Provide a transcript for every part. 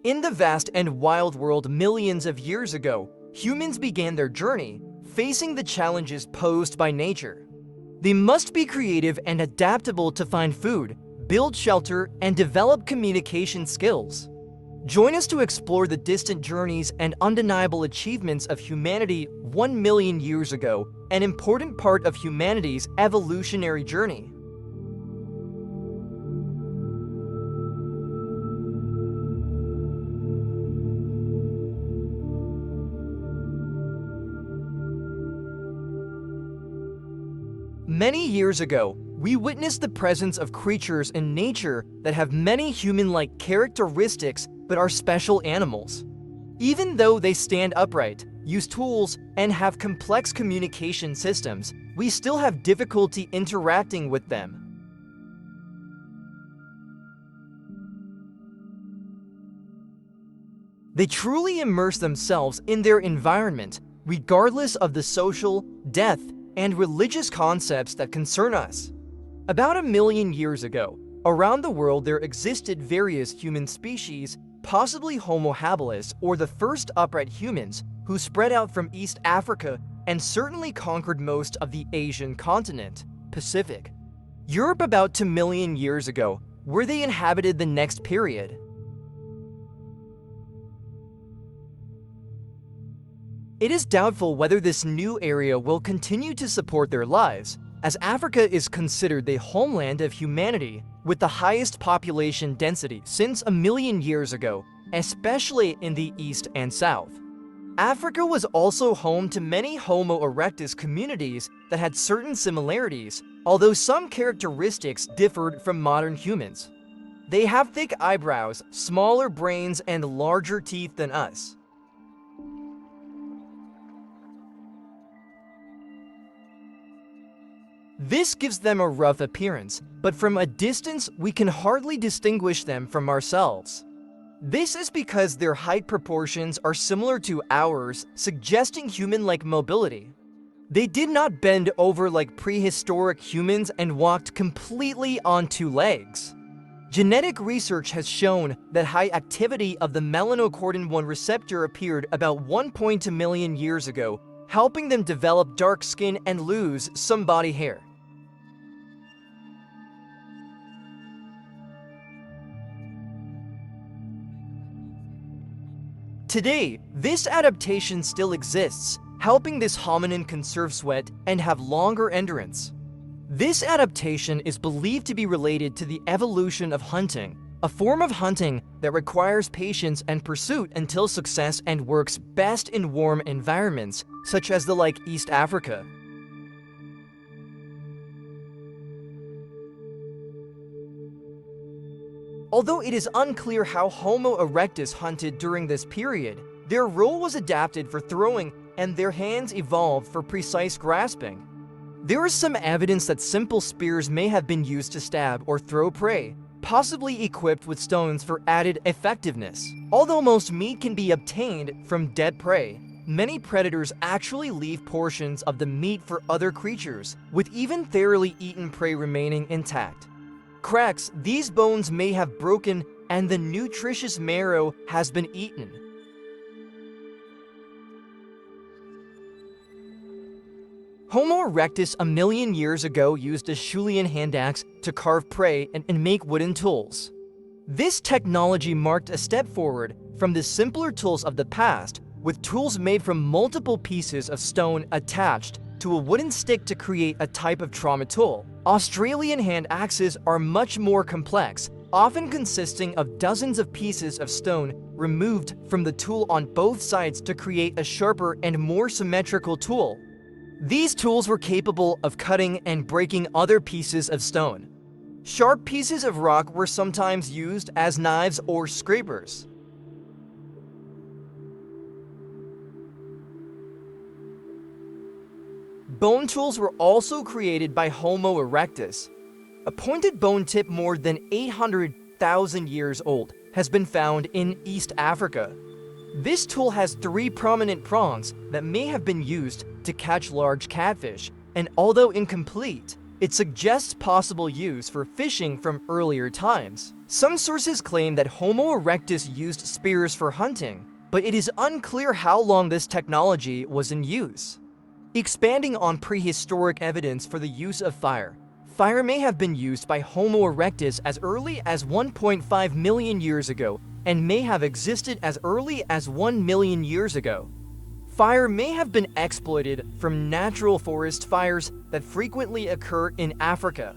In the vast and wild world millions of years ago, humans began their journey, facing the challenges posed by nature. They must be creative and adaptable to find food, build shelter, and develop communication skills. Join us to explore the distant journeys and undeniable achievements of humanity 1 million years ago, an important part of humanity's evolutionary journey. Many years ago, we witnessed the presence of creatures in nature that have many human-like characteristics but are special animals. Even though they stand upright, use tools, and have complex communication systems, we still have difficulty interacting with them. They truly immerse themselves in their environment, regardless of the social, death, and religious concepts that concern us. About 1 million years ago, around the world there existed various human species, possibly Homo habilis, or the first upright humans, who spread out from East Africa and certainly conquered most of the Asian continent, Pacific. Europe about 2 million years ago, where they inhabited the next period. It is doubtful whether this new area will continue to support their lives, as Africa is considered the homeland of humanity with the highest population density since 1 million years ago, especially in the East and South. Africa was also home to many Homo erectus communities that had certain similarities, although some characteristics differed from modern humans. They have thick eyebrows, smaller brains, and larger teeth than us. This gives them a rough appearance, but from a distance we can hardly distinguish them from ourselves. This is because their height proportions are similar to ours, suggesting human-like mobility. They did not bend over like prehistoric humans and walked completely on 2 legs. Genetic research has shown that high activity of the melanocortin-1 receptor appeared about 1.2 million years ago, helping them develop dark skin and lose some body hair. Today, this adaptation still exists, helping this hominin conserve sweat and have longer endurance. This adaptation is believed to be related to the evolution of hunting, a form of hunting that requires patience and pursuit until success and works best in warm environments, such as East Africa. Although it is unclear how Homo erectus hunted during this period, their role was adapted for throwing and their hands evolved for precise grasping. There is some evidence that simple spears may have been used to stab or throw prey, possibly equipped with stones for added effectiveness. Although most meat can be obtained from dead prey, many predators actually leave portions of the meat for other creatures, with even thoroughly eaten prey remaining intact. Cracks, these bones may have broken and the nutritious marrow has been eaten. Homo erectus 1 million years ago used a Schulian hand axe to carve prey and make wooden tools. This technology marked a step forward from the simpler tools of the past, with tools made from multiple pieces of stone attached to a wooden stick to create a type of trauma tool. Australian hand axes are much more complex, often consisting of dozens of pieces of stone removed from the tool on both sides to create a sharper and more symmetrical tool. These tools were capable of cutting and breaking other pieces of stone. Sharp pieces of rock were sometimes used as knives or scrapers. Bone tools were also created by Homo erectus. A pointed bone tip more than 800,000 years old has been found in East Africa. This tool has 3 prominent prongs that may have been used to catch large catfish, and although incomplete, It suggests possible use for fishing from earlier times. Some sources claim that Homo erectus used spears for hunting, but it is unclear how long this technology was in use. Expanding on prehistoric evidence for the use of fire, fire may have been used by Homo erectus as early as 1.5 million years ago and may have existed as early as 1 million years ago. Fire may have been exploited from natural forest fires that frequently occur in Africa.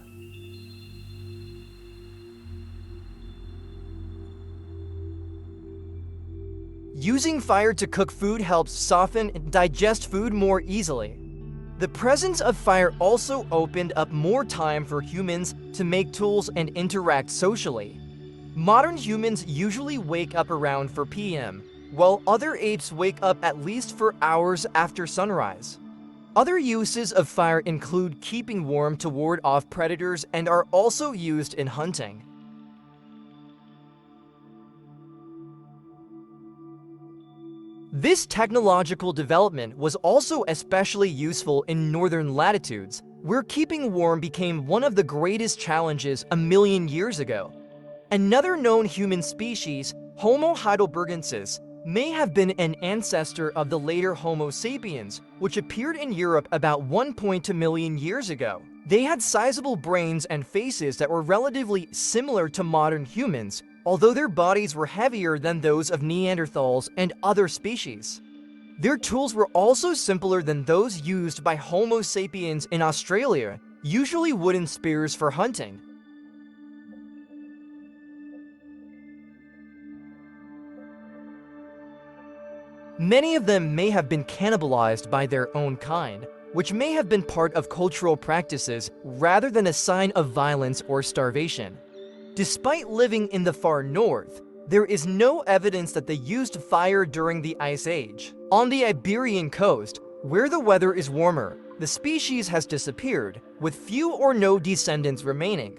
Using fire to cook food helps soften and digest food more easily. The presence of fire also opened up more time for humans to make tools and interact socially. Modern humans usually wake up around 4 p.m., while other apes wake up at least for hours after sunrise. Other uses of fire include keeping warm to ward off predators and are also used in hunting. This technological development was also especially useful in northern latitudes, where keeping warm became one of the greatest challenges a million years ago. Another known human species, Homo heidelbergensis, may have been an ancestor of the later Homo sapiens, which appeared in Europe about 1.2 million years ago. They had sizable brains and faces that were relatively similar to modern humans, although their bodies were heavier than those of Neanderthals and other species. Their tools were also simpler than those used by Homo sapiens in Australia, usually wooden spears for hunting. Many of them may have been cannibalized by their own kind, which may have been part of cultural practices rather than a sign of violence or starvation. Despite living in the far north, there is no evidence that they used fire during the Ice Age. On the Iberian coast, where the weather is warmer, the species has disappeared, with few or no descendants remaining.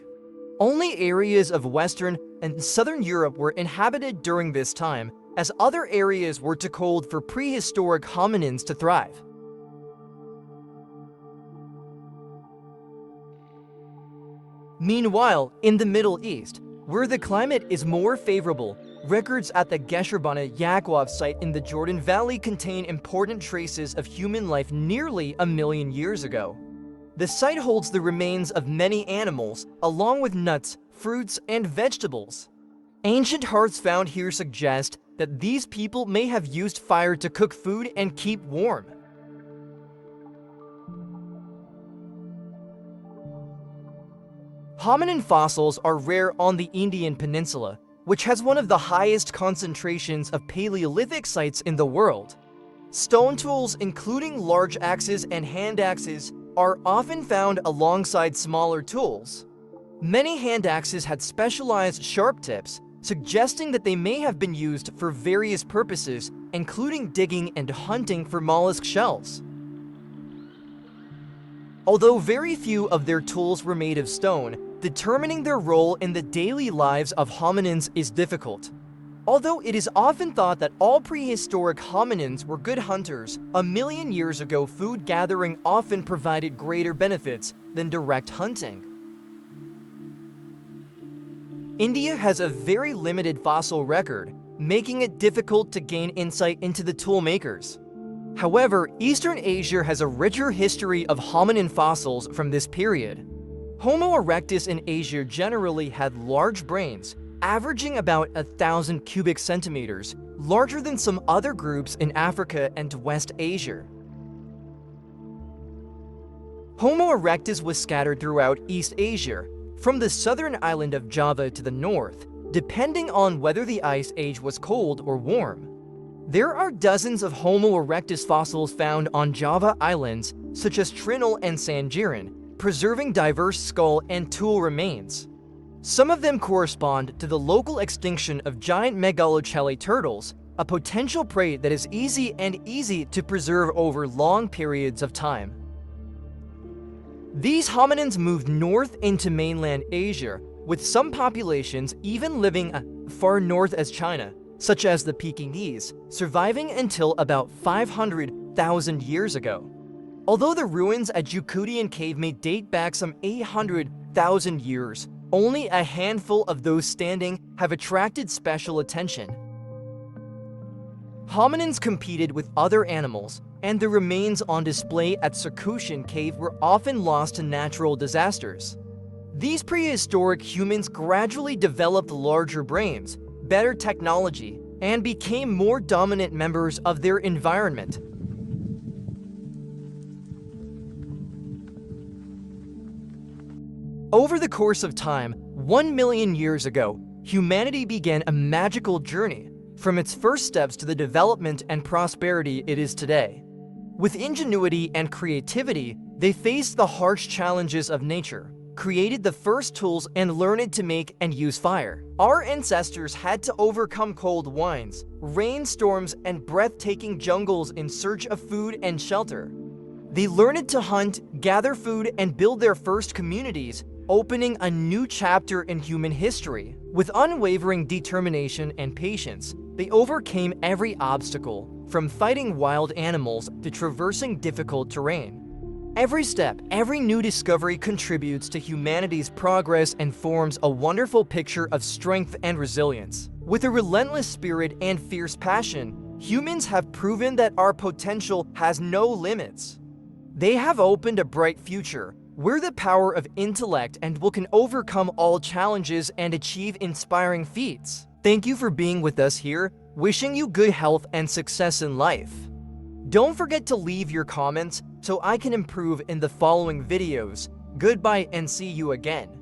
Only areas of Western and Southern Europe were inhabited during this time, as other areas were too cold for prehistoric hominins to thrive. Meanwhile, in the Middle East, where the climate is more favorable, records at the Gesherbana Yaakov site in the Jordan Valley contain important traces of human life nearly a million years ago. The site holds the remains of many animals, along with nuts, fruits, and vegetables. Ancient hearths found here suggest that these people may have used fire to cook food and keep warm. Hominin fossils are rare on the Indian Peninsula, which has one of the highest concentrations of Paleolithic sites in the world. Stone tools, including large axes and hand axes, are often found alongside smaller tools. Many hand axes had specialized sharp tips, suggesting that they may have been used for various purposes, including digging and hunting for mollusk shells. Although very few of their tools were made of stone, determining their role in the daily lives of hominins is difficult. Although it is often thought that all prehistoric hominins were good hunters, a million years ago food gathering often provided greater benefits than direct hunting. India has a very limited fossil record, making it difficult to gain insight into the tool makers. However, Eastern Asia has a richer history of hominin fossils from this period. Homo erectus in Asia generally had large brains, averaging about 1,000 cubic centimeters, larger than some other groups in Africa and West Asia. Homo erectus was scattered throughout East Asia, from the southern island of Java to the north, depending on whether the Ice Age was cold or warm. There are dozens of Homo erectus fossils found on Java islands, such as Trinil and Sangiran, preserving diverse skull and tool remains. Some of them correspond to the local extinction of giant megalochele turtles, a potential prey that is easy to preserve over long periods of time. These hominins moved north into mainland Asia, with some populations even living far north as China, such as the Pekingese, surviving until about 500,000 years ago. Although the ruins at Yucutian Cave may date back some 800,000 years, only a handful of those standing have attracted special attention. Hominins competed with other animals, and the remains on display at Yucutian Cave were often lost to natural disasters. These prehistoric humans gradually developed larger brains, better technology, and became more dominant members of their environment. Over the course of time, 1 million years ago, humanity began a magical journey, from its first steps to the development and prosperity it is today. With ingenuity and creativity, they faced the harsh challenges of nature, created the first tools, and learned to make and use fire. Our ancestors had to overcome cold winds, rainstorms, and breathtaking jungles in search of food and shelter. They learned to hunt, gather food, and build their first communities, opening a new chapter in human history. With unwavering determination and patience, they overcame every obstacle, from fighting wild animals to traversing difficult terrain. Every step, every new discovery contributes to humanity's progress and forms a wonderful picture of strength and resilience. With a relentless spirit and fierce passion, humans have proven that our potential has no limits. They have opened a bright future, where the power of intellect and will can overcome all challenges and achieve inspiring feats. Thank you for being with us here, wishing you good health and success in life. Don't forget to leave your comments so I can improve in the following videos. Goodbye and see you again.